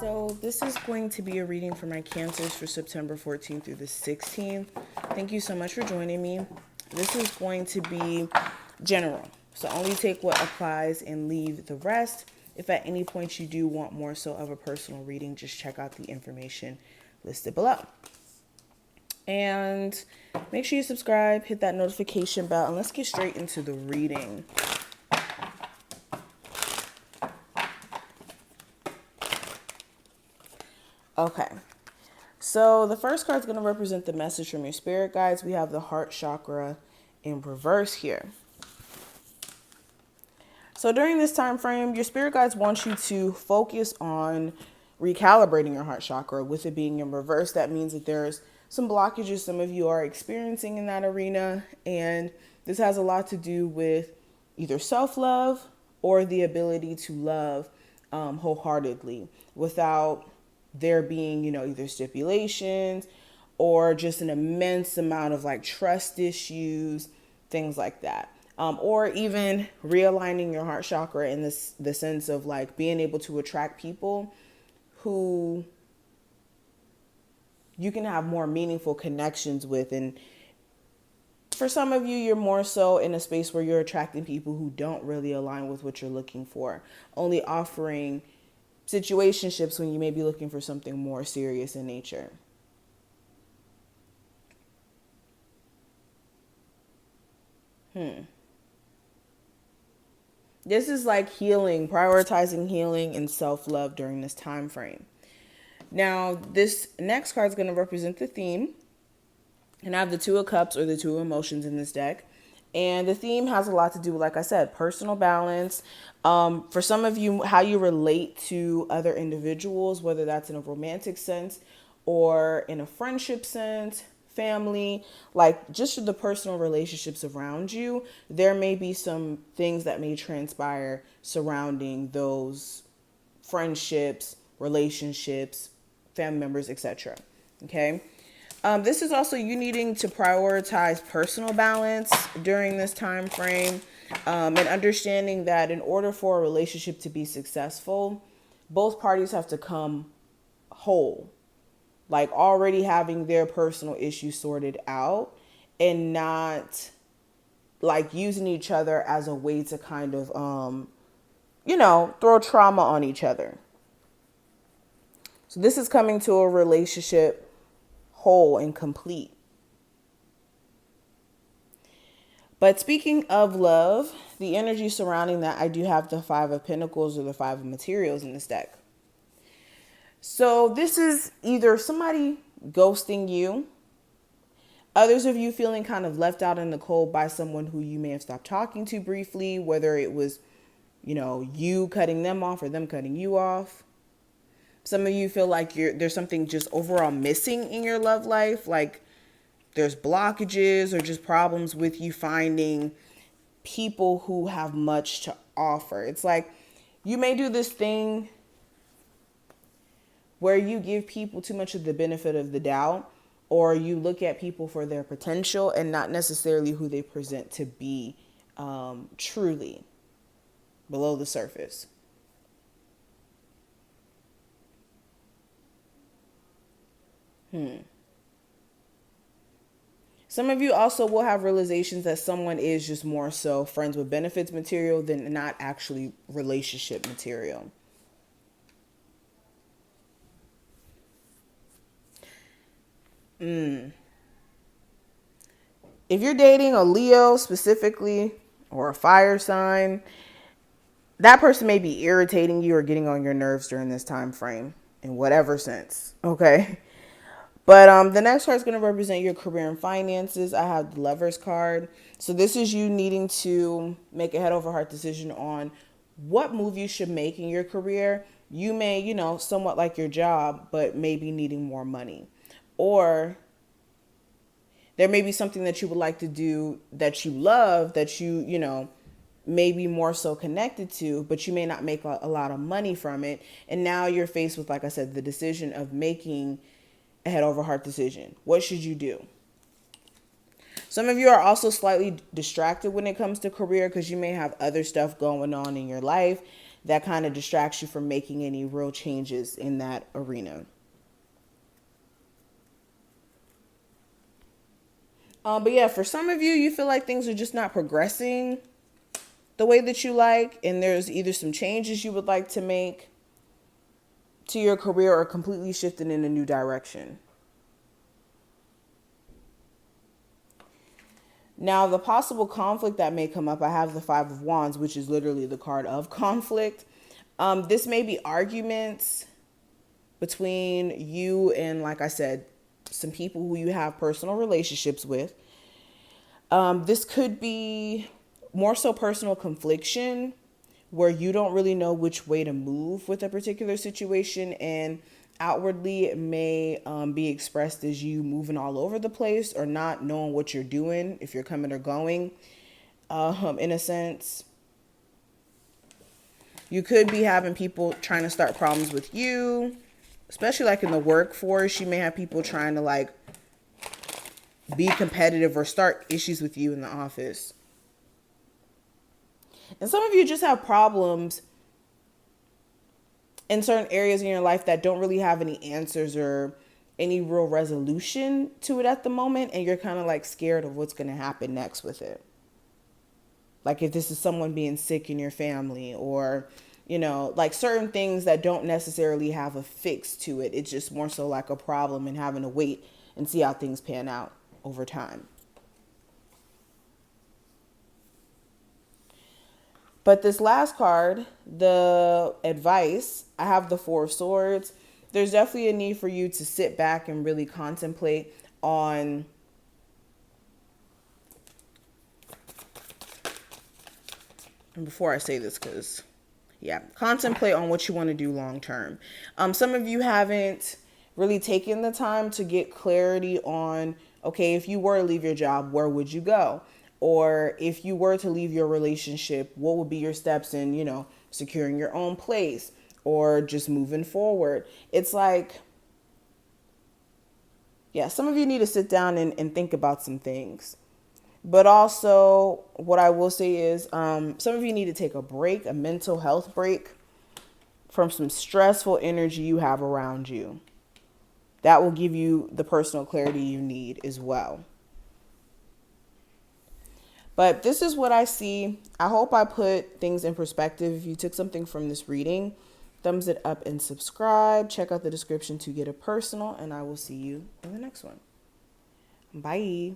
So this is going to be a reading for my Cancers for September 14th through the 16th. Thank you so much for joining me. This is going to be general, so only take what applies and leave the rest. If at any point you do want more so of a personal reading, just check out the information listed below. And make sure you subscribe, hit that notification bell, and let's get straight into the reading. Okay, so the first card is going to represent the message from your spirit guides. We have the heart chakra in reverse here. So during this time frame, your spirit guides want you to focus on recalibrating your heart chakra. With it being in reverse, that means that there's some blockages some of you are experiencing in that arena. And this has a lot to do with either self-love or the ability to love wholeheartedly without there being, either stipulations or just an immense amount of like trust issues, things like that. Or even realigning your heart chakra in the sense of like being able to attract people who you can have more meaningful connections with. And for some of you, you're more so in a space where you're attracting people who don't really align with what you're looking for, only offering situationships when you may be looking for something more serious in nature. This is like healing, prioritizing healing and self-love during this time frame. Now, this next card is going to represent the theme. And I have the Two of Cups, or the Two of Emotions, in this deck. And the theme has a lot to do with, like I said, personal balance. For some of you, how you relate to other individuals, whether that's in a romantic sense or in a friendship sense, family, like just the personal relationships around you. There may be some things that may transpire surrounding those friendships, relationships, family members, etc. Okay. This is also you needing to prioritize personal balance during this time frame, and understanding that in order for a relationship to be successful, both parties have to come whole, like already having their personal issues sorted out and not like using each other as a way to kind of, throw trauma on each other. So this is coming to a relationship whole and complete. But speaking of love, the energy surrounding that, I do have the Five of Pentacles or the Five of Materials in this deck. So this is either somebody ghosting you, others of you feeling kind of left out in the cold by someone who you may have stopped talking to briefly, whether it was, you cutting them off or them cutting you off. Some of you feel like there's something just overall missing in your love life, like there's blockages or just problems with you finding people who have much to offer. It's like you may do this thing where you give people too much of the benefit of the doubt, or you look at people for their potential and not necessarily who they present to be truly below the surface. Some of you also will have realizations that someone is just more so friends with benefits material than not actually relationship material. If you're dating a Leo specifically or a fire sign, that person may be irritating you or getting on your nerves during this time frame in whatever sense. Okay. But the next card is going to represent your career and finances. I have the Lover's card. So this is you needing to make a head over heart decision on what move you should make in your career. You may, somewhat like your job, but maybe needing more money. Or there may be something that you would like to do that you love, that you may be more so connected to, but you may not make a lot of money from it. And now you're faced with, like I said, the decision of making a head over heart decision. What should you do? Some of you are also slightly distracted when it comes to career because you may have other stuff going on in your life that kind of distracts you from making any real changes in that arena. But yeah, for some of you, you feel like things are just not progressing the way that you like, and there's either some changes you would like to make to your career or completely shifting in a new direction. Now, the possible conflict that may come up, I have the Five of Wands, which is literally the card of conflict. This may be arguments between you and, like I said, some people who you have personal relationships with. This could be more so personal confliction, where you don't really know which way to move with a particular situation, and outwardly it may be expressed as you moving all over the place or not knowing what you're doing, if you're coming or going, in a sense. You could be having people trying to start problems with you, especially like in the workforce. You may have people trying to like be competitive or start issues with you in the office. And some of you just have problems in certain areas in your life that don't really have any answers or any real resolution to it at the moment. And you're kind of like scared of what's going to happen next with it. Like if this is someone being sick in your family, or, you know, like certain things that don't necessarily have a fix to it. It's just more so like a problem and having to wait and see how things pan out over time. But this last card, the advice, I have the Four of Swords. There's definitely a need for you to sit back and really contemplate on and before I say this, because contemplate on what you want to do long term. Some of you haven't really taken the time to get clarity on, okay, if you were to leave your job, where would you go? Or if you were to leave your relationship, what would be your steps in, you know, securing your own place or just moving forward? It's like, some of you need to sit down and think about some things. But also, what I will say is some of you need to take a break, a mental health break from some stressful energy you have around you. That will give you the personal clarity you need as well. But this is what I see. I hope I put things in perspective. If you took something from this reading, thumbs it up and subscribe. Check out the description to get a personal, and I will see you in the next one. Bye.